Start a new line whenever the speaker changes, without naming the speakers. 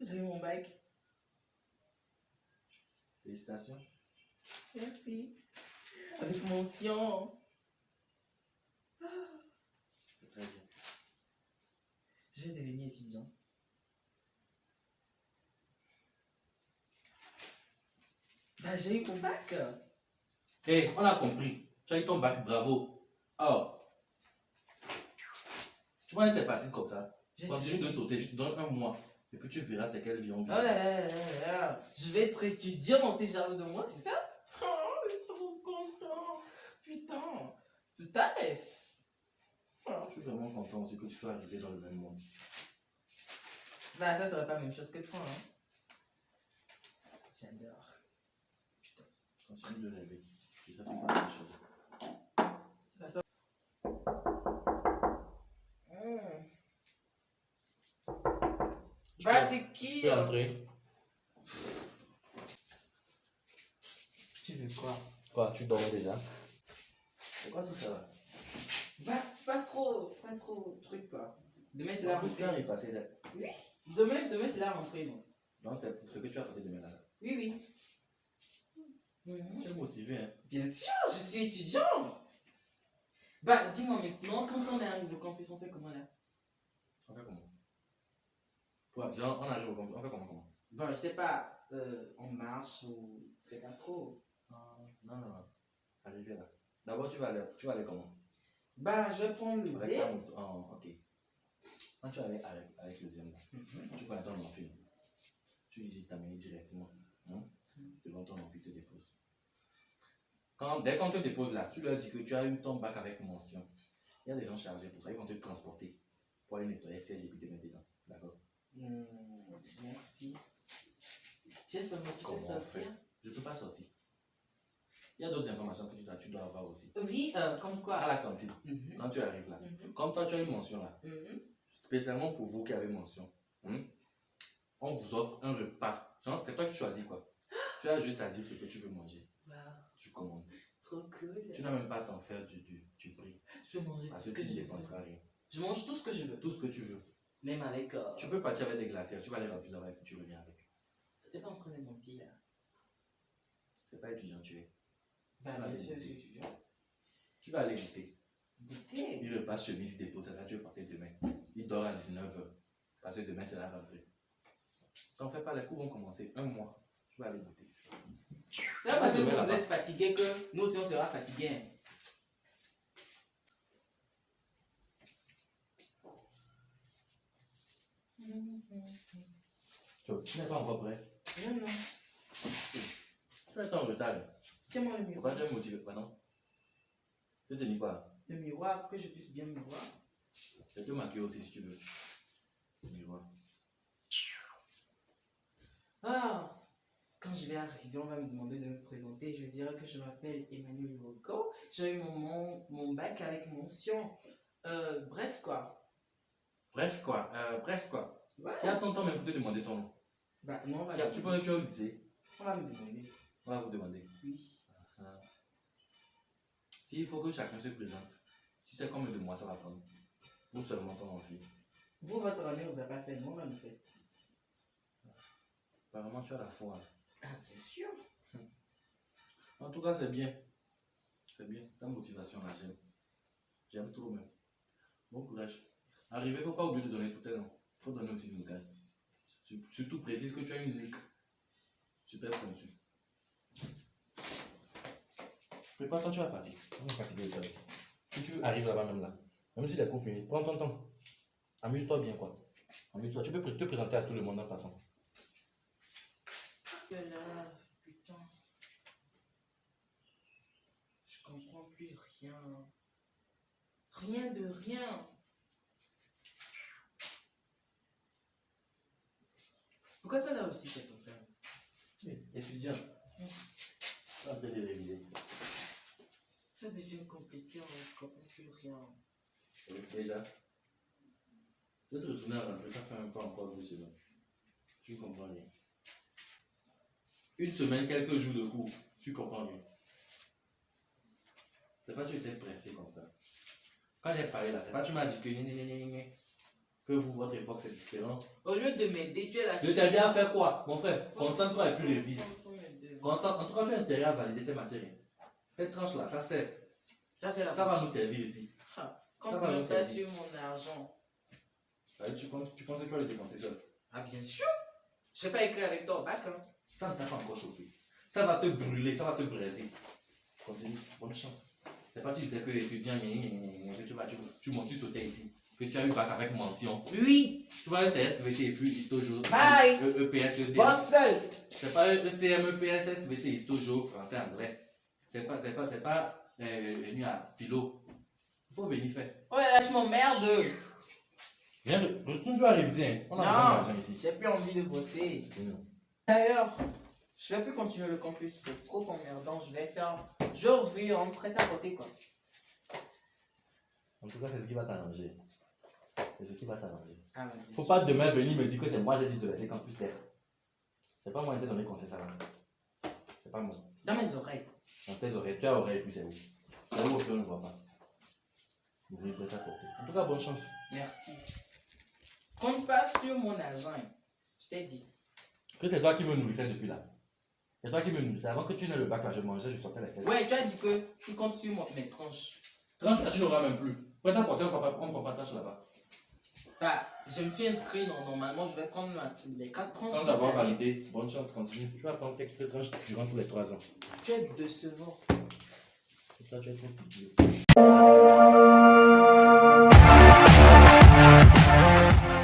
J'ai eu mon bac.
Félicitations.
Merci. Avec mention.
C'est très bien.
Je vais devenir étudiant. Bah, j'ai eu mon bac.
Hé, on a compris. Tu as eu ton bac, bravo. Oh. Tu vois, c'est facile comme ça. Continue de sauter, je te donne un mois. Et puis tu verras c'est quelle vie on vit.
Oh là là là là. Je vais être étudiant, t'es jaloux de moi, c'est ça? Oh, je suis trop content. Putain. Putain, laisse.
Je suis vraiment content aussi que tu sois arrivé dans le même monde.
Bah, ça serait pas la même chose que toi, hein. J'adore. Putain.
Continue de rêver. C'est ça qui est pas la même chose.
C'est la seule. Bah, c'est qui?
Tu peux entrer.
Tu veux quoi?
Quoi, tu dormais déjà? C'est quoi tout ça là?
Bah, pas trop truc quoi. Demain c'est la rentrée.
Est passé là.
Oui. Demain c'est la rentrée, non?
Donc c'est pour ce que tu as fait demain là.
Oui, oui.
Tu es motivé, hein?
Bien sûr, je suis étudiant. Bah, dis-moi maintenant, quand on arrive au campus, on fait comment là?
On fait comment? Quoi? Genre, on arrive au campus, on fait comment?
Bon, je sais pas, on marche ou c'est pas trop.
Non. Arrivé là. D'abord, tu vas aller comment?
Bah, je vais prendre le
Avec
Z.
ta moto. Oh, ok. Quand tu vas aller avec le Zem là, tu vas attendre ton amphi. Tu lui dis de t'amener directement. Devant ton amphi, te dépose. Dès qu'on te dépose là, tu leur dis que tu as eu ton bac avec mention. Il y a des gens chargés pour ça, ils vont te transporter pour aller nettoyer siège et puis te mettre dedans. D'accord?
Merci. J'ai seulement tu peux sortir.
Je ne peux pas sortir. Il y a d'autres informations que tu dois avoir aussi.
Oui, comme quoi?
À la cantine, quand tu arrives là, comme toi tu as une mention là, spécialement pour vous qui avez mention, on vous offre un repas. Genre, c'est toi qui choisis quoi. Tu as juste à dire ce que tu veux manger.
Wow.
Tu commandes.
Trop cool.
Tu n'as même pas à t'en faire du prix.
Je peux manger tout ce que
tu
je
ne
veux.
dépenseras rien.
Je mange tout ce que je veux.
Tout ce que tu veux.
Même avec.
Tu peux partir avec des glacières, tu vas aller remplir là-bas et puis tu reviens avec.
T'es pas en train de mentir là.
C'est pas étudiant, tu es.
Bah, bien sûr, je suis étudiant.
Tu vas aller goûter.
Goûter?
Il repasse chemise dépôt, c'est là que tu veux partir demain. Il dort à 19h. Parce que demain c'est la rentrée. T'en fais pas, les cours vont commencer. Un mois. Tu vas aller goûter.
C'est pas parce que vous êtes fatigué que nous aussi on sera fatigués.
Tu n'es pas encore prêt?
Non.
Tu vas être en retard.
Tiens-moi le
Pourquoi
miroir.
tu es motivé? Pardon? Tu te dis quoi?
Le miroir, pour que je puisse bien me voir.
Je te maquiller aussi si tu veux. Le miroir.
Ah! Quand je vais arriver, on va me demander de me présenter. Je dirai que je m'appelle Emmanuel Yoko. J'ai eu mon bac avec mention. Bref quoi.
Bref quoi?
Ouais.
Qui attend temps même pour te demander ton nom?
Bah non, on va
Tu peux aller au lycée?
On va me demander.
On va vous demander.
Oui.
S'il faut que chacun se présente, tu sais combien de mois ça va prendre? Ou seulement ton envie?
Vous, votre année, vous n'avez pas fait, moi, on va me faire.
Apparemment, tu as la foi.
Ah, bien sûr.
En tout cas, c'est bien. C'est bien. Ta motivation là, j'aime. J'aime trop même. Bon courage. Arrivé, il ne faut pas oublier de donner tout tes noms. Il faut donner aussi une carte. Surtout précise que tu as une ligue. Super pointu. Prépare-toi, tu vas partir. On est fatigué de toi ici. Si tu arrives là-bas même là, même si les cours finissent, prends ton temps. Amuse-toi bien quoi. Amuse-toi. Tu peux te présenter à tout le monde en passant.
Que là, putain. Je comprends plus rien. Rien de rien. Pourquoi ça là aussi c'est comme ça?
Étudiant. Ça peut les réviser.
Ça devient compliqué, je comprends plus rien.
Déjà. De te retourner à rentrer, ça fait un peu encore 2 semaines. Tu ne comprends rien. Une semaine, quelques jours de cours, tu comprends rien. C'est pas que tu étais pressé comme ça. Quand j'ai parlé là, c'est pas que tu m'as dit que que vous, votre époque, c'est différent.
Au lieu de m'aider, tu es là.
Je t'ai dit à faire quoi? Mon frère, concentre-toi et puis révise. En tout cas, tu as intérêt à valider tes matières. Cette tranche-là, ça sert. Ça va nous servir ici.
Quand tu me ça sur mon argent.
Tu penses que tu vas le dépenser seul?
Ah, bien sûr. Je ne sais pas écrire avec toi au bac. Hein.
Ça ne t'a pas encore chauffé. Ça va te brûler, ça va te braiser. Continue, bonne chance. C'est pas tu disais que étudiant, que tu sautais ici. Que tu as eu bac avec mention.
Oui.
Tu vois, c'est SVT et puis histo géo.
Bye.
EPS, ECM.
Boss seul.
C'est pas ECM, EPS, SVT, histo géo, français, anglais. C'est pas venu à philo. Il faut venir faire.
Oh là là, je m'emmerde.
Viens, retourne-toi à réviser. Hein. On a besoin d'argent ici.
J'ai plus envie de bosser.
Non.
D'ailleurs, je vais plus continuer le campus. C'est trop emmerdant. Je vais ouvrir en prêt-à-porter quoi.
En tout cas, c'est ce qui va t'arranger. C'est ce qui va t'arranger.
Ah,
Faut pas demain venir me dire que c'est moi j'ai dit de laisser campus d'air. C'est pas moi qui t'ai donné conseil ça. C'est pas moi.
Dans mes oreilles.
Dans tes oreilles. Tu as oreille et puis c'est où? C'est où que on ne voit pas. Ouvrir prêt-à-porter. En tout cas, bonne chance.
Merci. Compte pas sur mon argent. Je t'ai dit.
Que c'est toi qui me nourrissais depuis là. C'est toi qui me nourrissais. Avant que tu n'aies le bac là, je mangeais, je sortais les fesses.
Ouais, tu as dit que tu comptes sur mes tranches.
Tranche là, tu n'auras même plus. Prêt-à-porter, on prend pas tâche là-bas.
Enfin, je me suis inscrit, non, normalement je vais prendre les 4 tranches.
Sans avoir validé, bonne chance, continue. Tu vas prendre quelques tranches durant tous les 3 ans.
Tu es décevant.
Toi, tu es trop petit.